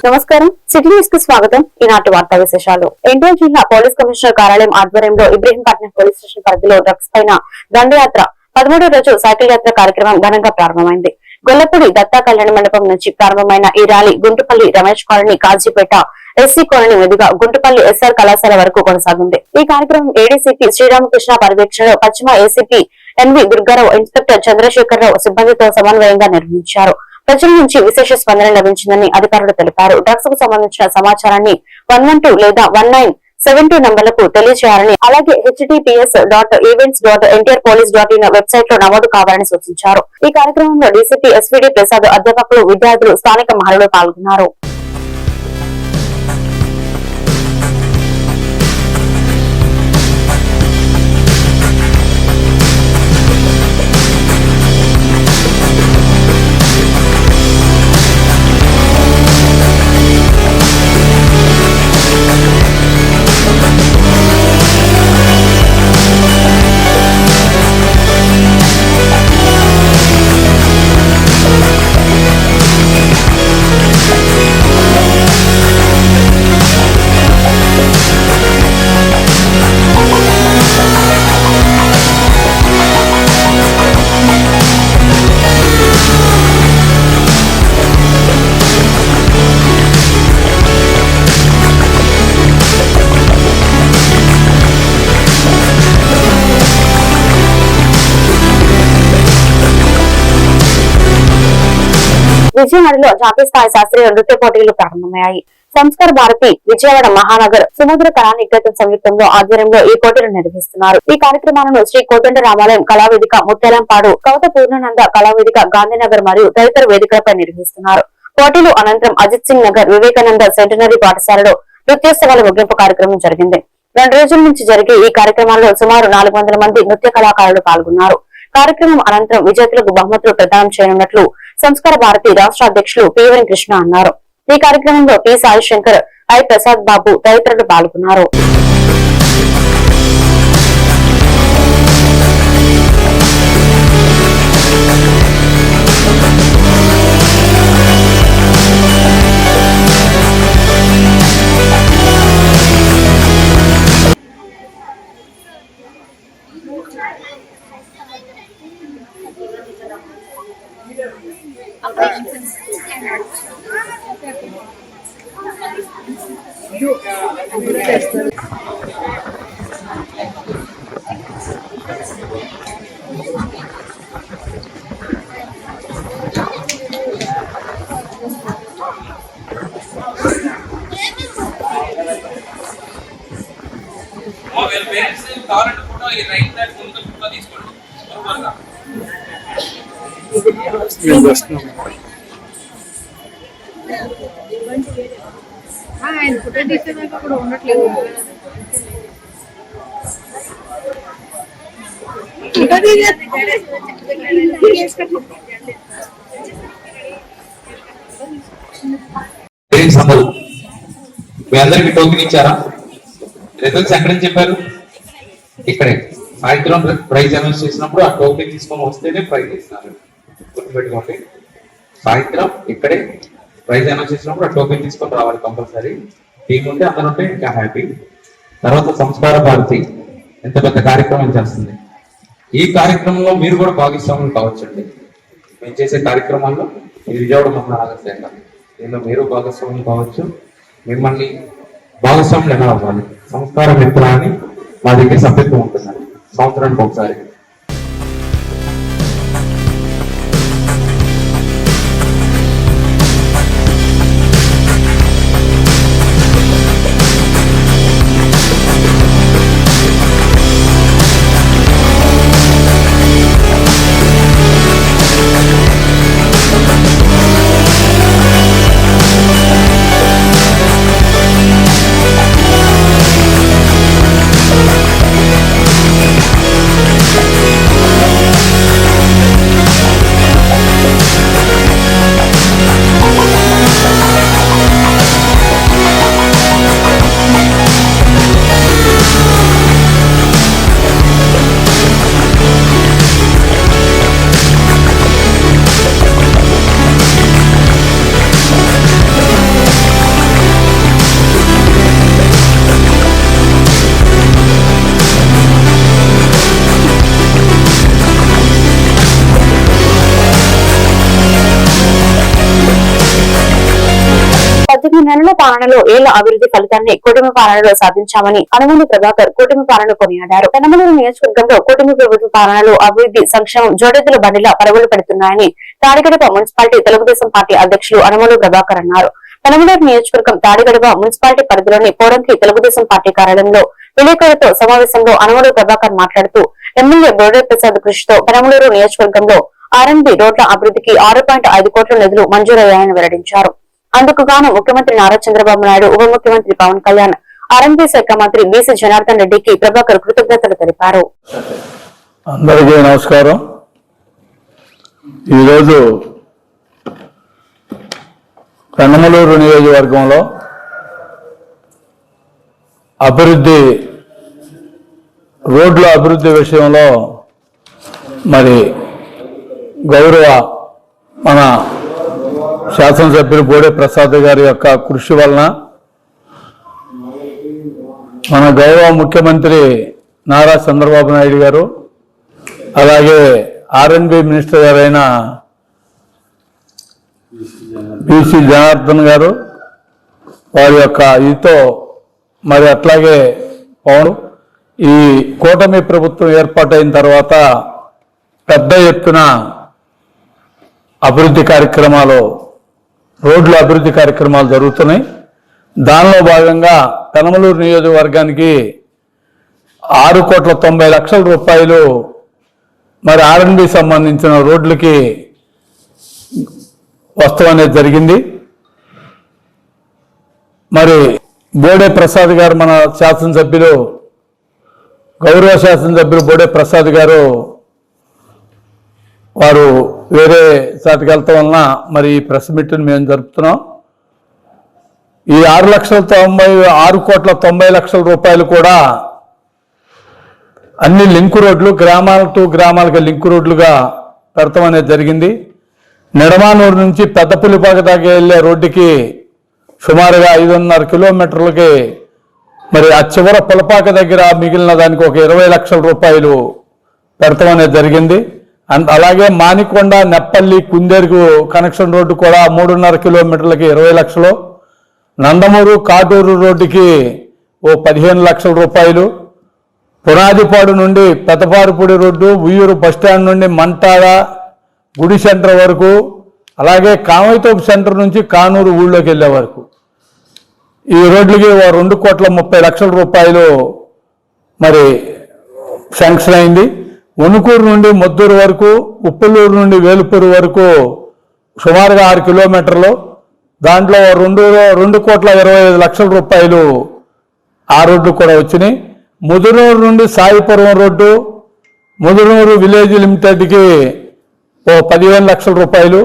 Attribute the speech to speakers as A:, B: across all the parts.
A: నమస్కారం city news కి స్వాగతం. ఈనాటి వార్తా విశేషాలు. ఎన్టీఆర్ జిల్లా పోలీస్ కమిషనర్ కార్యాలయం ఆధ్వర్యంలో ఇబ్రహీంపట్నం పోలీస్ స్టేషన్ పరిధిలో డ్రగ్స్ పైన దండయాత్ర 13వ రోజు సైకిల్ యాత్ర కార్యక్రమం ఘనంగా ప్రారంభమైంది. గొల్లపూడి దత్తా కళ్యాణ మండపం నుంచి ప్రారంభమైన ఈ rally Guntupalli Ramesh colony, Kazipet SC colony మీదుగా గుంటుపల్లి ఎస్ఆర్ కళాశాల వరకు కొనసాగింది. ఈ కార్యక్రమం ఏడీసీపీ శ్రీరామకృష్ణ పర్యవేక్షణలో పశ్చిమ ACP NV Durga Rao, inspector Chandrasekhara Rao సిబ్బందితో సమన్వయంగా నిర్వహించారు. ప్రజల నుంచి విశేష స్పందన లభించిందని అధికారులు తెలిపారు. డ్రగ్స్ కు సంబంధించిన సమాచారాన్ని 112 లేదా 1972 నంబర్లకు తెలియజేయాలని, అలాగే https.events.ntrpolice.in వెబ్సైట్ లో నమోదు కావాలని సూచించారు. ఈ కార్యక్రమంలో డీసీపీ ఎస్వీడీ ప్రసాద్, అధ్యాపకులు, విద్యార్థులు, స్థానిక మహిళలు పాల్గొన్నారు. విజయవాడలో జాతీయ స్థాయి శాస్త్రీయ నృత్య పోటీలు ప్రారంభమయ్యాయి. సంస్కార భారతి విజయవాడ మహానగర్ సుముద్ర కళా నికేతన్ సంయుక్తంలో ఆధ్వర్యంలో ఈ పోటీలు నిర్వహిస్తున్నారు. ఈ కార్యక్రమాలను శ్రీ కోదండ రామాలయం కళావేదిక, ముత్యాలంపాడు కవత పూర్ణానంద కళావేదిక, గాంధీనగర్ మరియు తదితర వేదికలపై నిర్వహిస్తున్నారు. పోటీలు అనంతరం అజిత్ సింగ్ నగర్ వివేకానంద సెంటనరీ పాఠశాలలో నృత్యోత్సవాల ముగింపు కార్యక్రమం జరిగింది. 2 రోజుల నుంచి జరిగే ఈ కార్యక్రమాల్లో సుమారు 400 మంది నృత్య కళాకారులు పాల్గొన్నారు. కార్యక్రమం అనంతరం విజేతలకు బహుమతులు ప్రదానం చేయనున్నట్లు సంస్కార భారతి రాష్ట్ర అధ్యక్షులు పివన్ కృష్ణ అన్నారు. ఈ కార్యక్రమంలో పి సాయి శంకర్, ఐ ప్రసాద్ బాబు తదితరులు పాల్గొన్నారు.
B: ఆయన ఫోటో తీసేదాకా కూడా ఉండట్లేదు.
C: మీ అందరికి టోకెన్ ఇచ్చారా? రిజల్ట్స్ ఎక్కడని చెప్పారు? ఇక్కడే సాయంత్రం ప్రైజ్ అనౌన్స్ చేసినప్పుడు ఆ టోకెన్ తీసుకొని వస్తేనే ప్రైజ్ ఇస్తున్నారు. గుర్తుపెట్టుకోండి, సాయంత్రం ఇక్కడే ప్రైజ్ అనౌన్స్ చేసినప్పుడు ఆ టోకెన్ తీసుకొని రావాలి కంపల్సరీ. టీం ఉంటే అందరూ ఉంటే ఇంకా హ్యాపీ. తర్వాత సంస్కార భారతి ఎంత పెద్ద కార్యక్రమం చేస్తుంది. ఈ కార్యక్రమంలో మీరు కూడా భాగస్వాములు కావచ్చండి. మేము చేసే కార్యక్రమాల్లో ఇది విజయవాడ మహానగర శాఖ, దీనిలో మీరు భాగస్వాములు కావచ్చు. మిమ్మల్ని భాగస్వాములు ఎలా అవ్వాలి? సంస్కార మిత్ర అని మా దగ్గర సభ్యత్వం ఉంటుందండి, సంవత్సరానికి ఒకసారి.
A: నెలల పాలనలో ఏళ్ల అభివృద్ధి ఫలితాన్ని కూటమి పాలనలో సాధించామని అనుమూలి ప్రభాకర్ కూటమి పాలన కొనియాడారు. పెనమలూరు నియోజకవర్గంలో కూటమి ప్రభుత్వ పాలనలో అభివృద్ధి సంక్షేమం జోడెద్దుల బండిలా పరుగులు పెడుతున్నాయని తాడిగడప మున్సిపాలిటీ తెలుగుదేశం పార్టీ అధ్యక్షులు అనుమూలి ప్రభాకర్ అన్నారు. పెనమలూరు నియోజకవర్గం తాడిగడప మున్సిపాలిటీ పరిధిలోని పోరంకి తెలుగుదేశం పార్టీ కార్యాలయంలో విలేకరులతో సమావేశంలో అనుమూలి ప్రభాకర్ మాట్లాడుతూ ఎమ్మెల్యే బోడే ప్రసాద్ కృషితో పెనమలూరు నియోజకవర్గంలో R&B రోడ్ల అభివృద్ధికి 6.5 కోట్ల నిధులు మంజూరయ్యాయని వెల్లడించారు. అందుకు గాను ముఖ్యమంత్రి నారా చంద్రబాబు నాయుడు, ఉప ముఖ్యమంత్రి పవన్ కళ్యాణ్, R&B శాఖ మంత్రి బీసీ జనార్దన్ రెడ్డికి ప్రభాకర్ కృతజ్ఞతలు తెలిపారు.
D: అందరికీ నమస్కారం. ఈరోజు పెనమలూరు నియోజకవర్గంలో రోడ్ల అభివృద్ధి విషయంలో మరి గౌరవ మన శాసనసభ్యులు బోడే ప్రసాద్ గారి యొక్క కృషి వలన మన గౌరవ ముఖ్యమంత్రి నారా చంద్రబాబు నాయుడు గారు, అలాగే R&B మినిస్టర్ గారైన బీసీ జనార్దన్ గారు వారి యొక్క ఇదితో మరి అట్లాగే పవన్ ఈ కూటమి ప్రభుత్వం ఏర్పాటైన తర్వాత పెద్ద ఎత్తున రోడ్ల అభివృద్ధి కార్యక్రమాలు జరుగుతున్నాయి. దానిలో భాగంగా పెనమలూరు నియోజకవర్గానికి 6,90,00,000 రూపాయలు మరి R&B సంబంధించిన రోడ్లకి వస్తవం అనేది జరిగింది. మరి బోడే ప్రసాద్ గారు మన గౌరవ శాసనసభ్యులు బోడే ప్రసాద్ గారు వారు వేరే చాటికి వెళ్తాం వలన మరి ఈ ప్రెస్ మీట్ని మేము జరుపుతున్నాం. ఈ 6,90,00,000 రూపాయలు కూడా అన్ని లింకు రోడ్లు, గ్రామాలకు లింకు రోడ్లుగా పెడతాం అనేది జరిగింది. నిడమానూరు నుంచి పెద్దపులిపాక దాకా వెళ్ళే రోడ్డుకి సుమారుగా 5.5 కిలోమీటర్లకి మరి ఆ చివర పులపాక దగ్గర మిగిలిన దానికి ఒక 20 లక్షల రూపాయలు పెడతాం అనేది జరిగింది. అలాగే మానికొండ, నెప్పల్లి, కుందేరుకు కనెక్షన్ రోడ్డు కూడా 3.5 కిలోమీటర్లకి 20 లక్షలు, నందమూరు కాటూరు రోడ్డుకి ఓ 15 లక్షల రూపాయలు, పునాదిపాడు నుండి పెద్దపారుపూడి రోడ్డు, ఉయ్యూరు బస్టాండ్ నుండి మంటాడ గుడి సెంటర్ వరకు, అలాగే కామైతోపు సెంటర్ నుంచి కానూరు ఊళ్ళోకి వెళ్ళే వరకు ఈ రోడ్లకి 2,30,00,000 రూపాయలు మరి శాంక్షన్ అయింది. ఉనుకూరు నుండి మొద్దూరు వరకు, ఉప్పులూరు నుండి వేలుపూరు వరకు సుమారుగా 6 కిలోమీటర్లు, దాంట్లో 2,25,00,000 రూపాయలు ఆ రోడ్డు కూడా వచ్చినాయి. ముదునూరు నుండి సాయిపురం రోడ్డు, ముదునూరు విలేజ్ లిమిటెడ్కి ఓ 15 లక్షల రూపాయలు,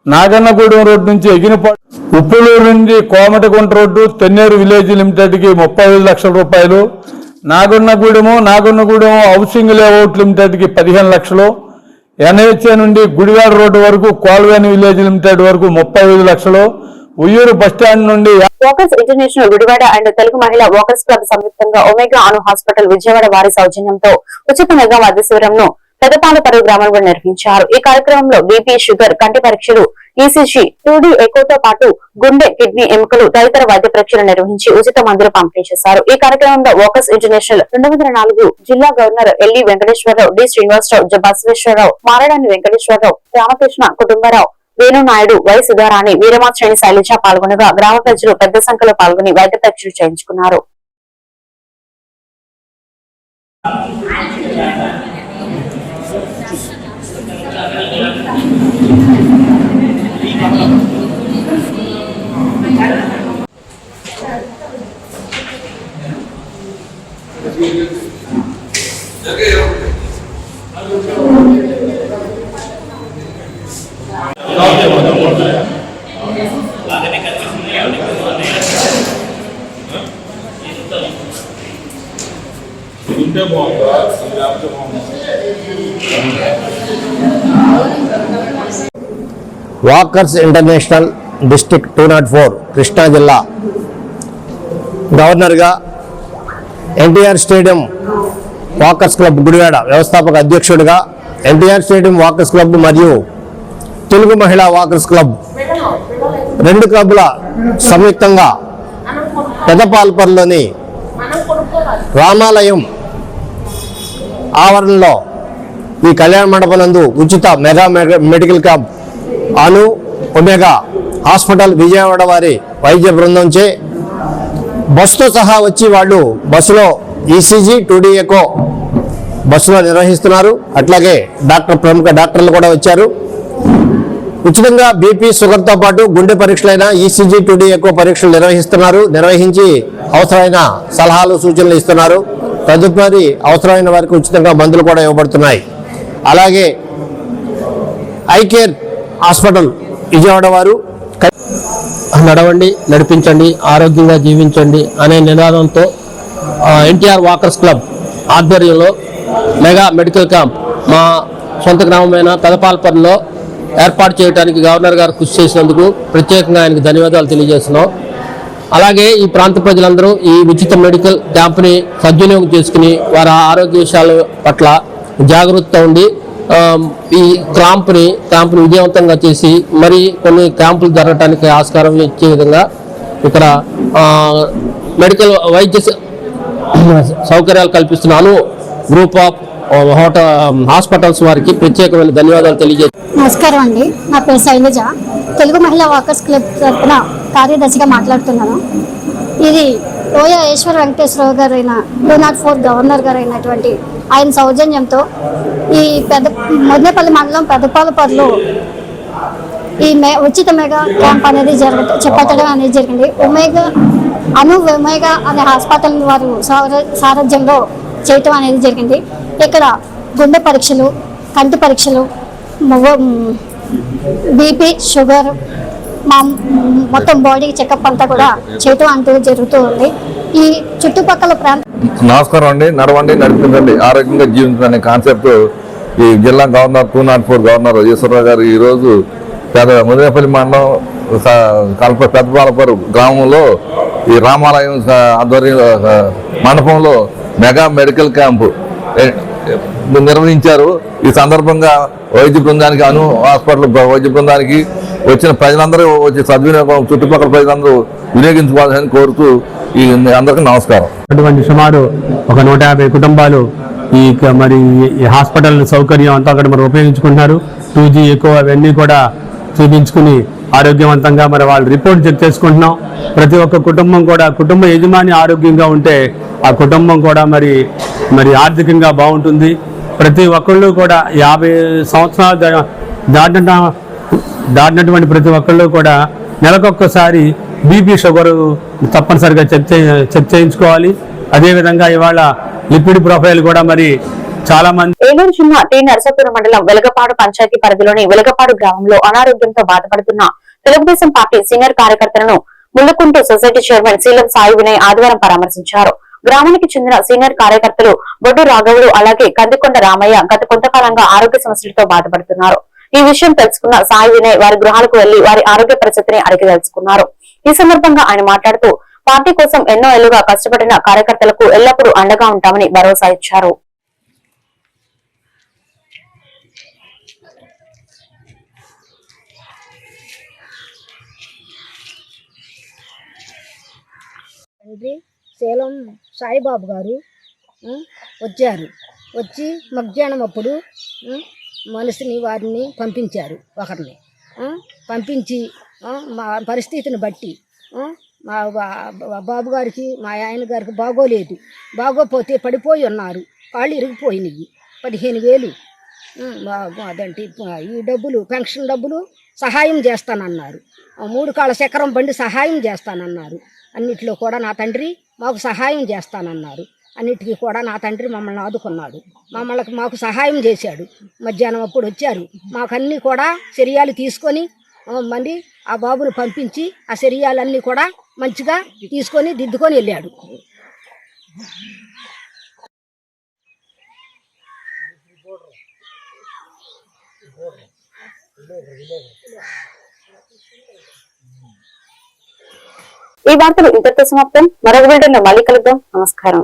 D: నాగన్నగూడెం రోడ్డు నుంచి ఎగినపాడు, ఉప్పులూరు నుండి కోమటగుంట రోడ్డు, తెన్నేరు విలేజ్ లిమిటెడ్కి 35 లక్షల రూపాయలు, నాగన్నగూడెం హౌసింగ్ లేఅవుట్ లిమిటెడ్కి 15 లక్షలు, NHA నుండి గుడివాడ రోడ్డు వరకు కోల్వేని విలేజ్ లిమిటెడ్ వరకు 35 లక్షలు, ఉయ్యూరు బస్టాండ్ నుండి
A: walkers international Gudivada and Telugu మహిళా వాకర్స్ క్లబ్ సంయుక్తంగా ఒమేగా అను హాస్పిటల్ విజయవాడ వారి సౌజన్యంతో ఉచిత మెగా వైద్య శిబిరంను పెదపాలపరు గ్రామంలో నిర్వహించారు. ఈ కార్యక్రమంలో BP, షుగర్, కంటి పరీక్షలు, ECG, 2D ఎకోతో పాటు గుండె, కిడ్నీ, ఎముకలు తదితర వైద్య పరీక్షలు నిర్వహించి ఉచిత మందులు పంపిణీ చేశారు. ఈ కార్యక్రమంలో వాకర్స్ ఇంటర్నేషనల్ 204 జిల్లా గవర్నర్ ఎల్లి వెంకటేశ్వరరావు, డి శ్రీనివాసరావు, బసవేశ్వరరావు, మారడాని వెంకటేశ్వరరావు, రామకృష్ణ, కుటుంబరావు, వేణునాయుడు, వై సుధారాణి, వీరమాశ్రేణి శైలజ పాల్గొనగా గ్రామ ప్రజలు పెద్ద సంఖ్యలో పాల్గొని వైద్య పరీక్షలు చేయించుకున్నారు.
E: వాకర్స్ ఇంటర్నేషనల్ డిస్ట్రిక్ట్ 204 కృష్ణా జిల్లా గవర్నర్గా NTR stadium walkers club Gudivada వ్యవస్థాపక అధ్యక్షుడిగా ఎన్టీఆర్ స్టేడియం వాకర్స్ క్లబ్ మరియు తెలుగు మహిళా వాకర్స్ క్లబ్ రెండు క్లబ్ల సంయుక్తంగా పెదపాల్పర్లోని రామాలయం ఆవరణలో ఈ కళ్యాణ మండపం నందు ఉచిత మెగా మెడికల్ క్యాంప్ అను ఒమేగా హాస్పిటల్ విజయవాడ వారి వైద్య బృందంచే బస్సుతో సహా వచ్చి వాళ్ళు బస్సులో ఈసీజీ 2D ఎకో బస్సులో నిర్వహిస్తున్నారు. అట్లాగే ప్రముఖ డాక్టర్లు కూడా వచ్చారు. ఉచితంగా బీపీ షుగర్తో పాటు గుండె పరీక్షలైన ఈసీజీ 2D ఎకో పరీక్షలు నిర్వహించి అవసరమైన సలహాలు సూచనలు ఇస్తున్నారు. తదుపరి అవసరమైన వారికి ఉచితంగా మందులు కూడా ఇవ్వబడుతున్నాయి. అలాగే ఐకేర్ హాస్పిటల్ విజయవాడ వారు
F: నడవండి, నడిపించండి, ఆరోగ్యంగా జీవించండి అనే నినాదంతో ఎన్టీఆర్ వాకర్స్ క్లబ్ ఆధ్వర్యంలో మెగా మెడికల్ క్యాంప్ మా సొంత గ్రామమైన పెదపాల్పర్లో ఏర్పాటు చేయడానికి గవర్నర్ గారు కృషి చేసినందుకు ప్రత్యేకంగా ఆయనకు ధన్యవాదాలు తెలియజేస్తున్నాం. అలాగే ఈ ప్రాంత ప్రజలందరూ ఈ ఉచిత మెడికల్ క్యాంప్ని సద్వినియోగం చేసుకుని వారి ఆరోగ్య విషయాల పట్ల జాగ్రత్తగా ఉండి ఈ క్యాంప్ని విజయవంతంగా చేసి మరి కొన్ని క్యాంపులు జరగడానికి ఆస్కారం ఇచ్చే విధంగా ఇక్కడ మెడికల్ వైద్య సౌకర్యాలు కల్పిస్తున్నాను. గ్రూప్ ఆఫ్ హాస్పిటల్స్ వారికి ప్రత్యేకమైన ధన్యవాదాలు తెలియజేస్తాను.
G: నమస్కారం అండి, నా పేరు శైలజ. తెలుగు మహిళా వాకర్స్ క్లబ్ తరఫున కార్యదర్శిగా మాట్లాడుతున్నాను. ఇది ఓయా ఈశ్వర్ వెంకటేశ్వరరావు గారైన 204 గవర్నర్ గారు అయినటువంటి ఆయన సౌజన్యంతో ఈ మొదనేపల్లి మండలం పెదపాలపర్లో ఈ ఉచిత మెగా క్యాంప్ అనేది చేపట్టడం అనేది జరిగింది. ఒమేగా అనే హాస్పిటల్ వారు సారథ్యంలో చేయటం అనేది జరిగింది. ఇక్కడ గుండె పరీక్షలు, కంటి పరీక్షలు, బీపీ, షుగర్, మొత్తం బాడీ చెకప్ అంతా కూడా చేయటం అంటూ జరుగుతూ ఉంది. ఈ చుట్టుపక్కల
H: నమస్కారం అండి. నడవండి, నడిపించండి, ఆరోగ్యంగా జీవించండి కాన్సెప్ట్ ఈ జిల్లా గవర్నర్ 204 గవర్నర్ ఈశ్వరరావు గారు ఈరోజు ముదినేపల్లి మండలం పెద్దపాలపరు గ్రామంలో ఈ రామాలయం ఆధ్వర్యం మండపంలో మెగా మెడికల్ క్యాంపు నిర్వహించారు. ఈ సందర్భంగా వైద్య బృందానికి హాస్పిటల్ వైద్య బృందానికి వచ్చిన ప్రజలందరూ వచ్చి సద్వినియోగం చుట్టుపక్కల ప్రజలందరూ వినియోగించుకోవాలని కోరుతూ అందరికీ నమస్కారం.
I: అటువంటి సుమారు ఒక 150 కుటుంబాలు ఈ హాస్పిటల్ సౌకర్యం అంతా అక్కడ మరి ఉపయోగించుకుంటున్నారు. 2G ఎక్కువ అవన్నీ కూడా చూపించుకుని ఆరోగ్యవంతంగా వాళ్ళు రిపోర్ట్ చెక్ చేసుకుంటున్నాం. ప్రతి ఒక్క కుటుంబం కూడా కుటుంబ యజమాని ఆరోగ్యంగా ఉంటే ఆ కుటుంబం కూడా మరి ఆర్థికంగా బాగుంటుంది. ప్రతి ఒక్కళ్ళు కూడా 50 సంవత్సరాలు దాటినటువంటి ప్రతి ఒక్కళ్ళు కూడా నెలకొక్కసారి బీపీ షుగర్ తప్పనిసరిగా చెక్ చేయించుకోవాలి. అదేవిధంగా ఇవాళ లిపిడ్ ప్రొఫైల్ కూడా చాలా మంది.
A: ఏలూరు జిల్లా టి నరసాపురం మండలం వెలగపాడు పంచాయతీ పరిధిలోని వెలగపాడు గ్రామంలో అనారోగ్యంతో బాధపడుతున్న తెలుగుదేశం పార్టీ సీనియర్ కార్యకర్తలను ముల్లకుంటూ సొసైటీ చైర్మన్ శీలం సాయి వినయ్ ఆదివారం పరామర్శించారు. గ్రామానికి చెందిన సీనియర్ కార్యకర్తలు బొడ్డు రాఘవులు అలాగే కందికొండ రామయ్య గత కొంతకాలంగా ఆరోగ్య సమస్యలతో బాధపడుతున్నారు. ఈ విషయం తెలుసుకున్న సాయి వినయ్ వారి గృహాలకు వెళ్లి వారి ఆరోగ్య పరిస్థితిని అడిగి తెలుసుకున్నారు. ఈ సందర్భంగా ఆయన మాట్లాడుతూ పార్టీ కోసం ఎన్నో ఏళ్లుగా కష్టపడిన కార్యకర్తలకు ఎల్లప్పుడూ అండగా ఉంటామని భరోసా ఇచ్చారు.
J: శీలం సాయిబాబు గారు వచ్చారు. వచ్చి మధ్యాహ్నం అప్పుడు వారిని పంపించారు. ఒకరిని పంపించి మా పరిస్థితిని బట్టి మా బాబు గారికి మా ఆయన గారికి బాగోలేదు. బాగోపోతే పడిపోయి ఉన్నారు. కాళ్ళు ఇరిగిపోయినాయి. 15,000 అదంటే ఈ డబ్బులు పెన్షన్ డబ్బులు సహాయం చేస్తానన్నారు. 3 కాళ్ళ చక్రం బండి సహాయం చేస్తానన్నారు. అన్నిటిలో కూడా నా తండ్రి మాకు సహాయం చేస్తానన్నారు. అన్నిటికీ కూడా నా తండ్రి మమ్మల్ని ఆదుకున్నాడు. మాకు సహాయం చేశాడు. మధ్యాహ్నం అప్పుడు వచ్చారు. మాకన్నీ కూడా చర్యలు తీసుకొని ఆ బాబును పంపించి ఆ చర్యలన్నీ కూడా మంచిగా తీసుకొని దిద్దుకొని వెళ్ళాడు.
A: ఈ వార్తలు ఇంతటితో సమాప్తం. మరొక వీడియోలో మళ్ళీ కలుద్దాం. నమస్కారం.